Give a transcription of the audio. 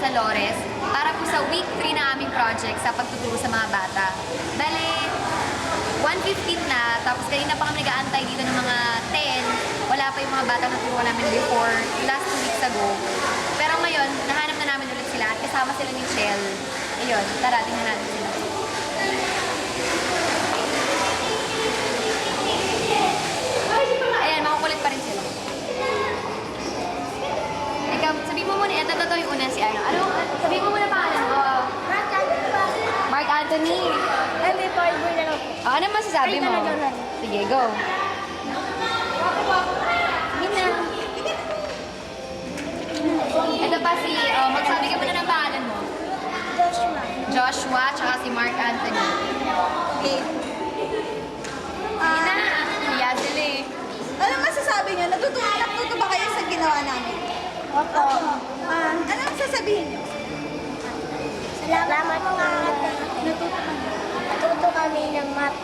sa Lores para po sa week 3 na aming project sa pagtuturo sa mga bata. Bale, 1:15 na, tapos kanina pa kami nag-aantay dito ng mga 10. Wala pa yung mga bata na turuan namin before, last 2 weeks ago. Pero ngayon, nahanap na namin ulit sila at kasama sila ni Shell. Ayun, tara, tingnan natin sila. Ayan, makukulit pa rin sila. Ikaw, sabihin mo muna, ito yung una si ano. Sabihin mo muna pangalan mo. Mark Anthony. Hindi po, iboy na lang po. Ano masasabi mo? Sige, go. Sige na. Ito pa si, magsabi ka muna ng pangalan mo. Joshua. Joshua, tsaka si Mark Anthony. Okay. Sige na. Hiya sila eh. Ano masasabi niyo? Natuto ba kayo sa ginawa namin? Opo. Ano ang sasabihin niyo? Salamat po. Natuto kami ng math.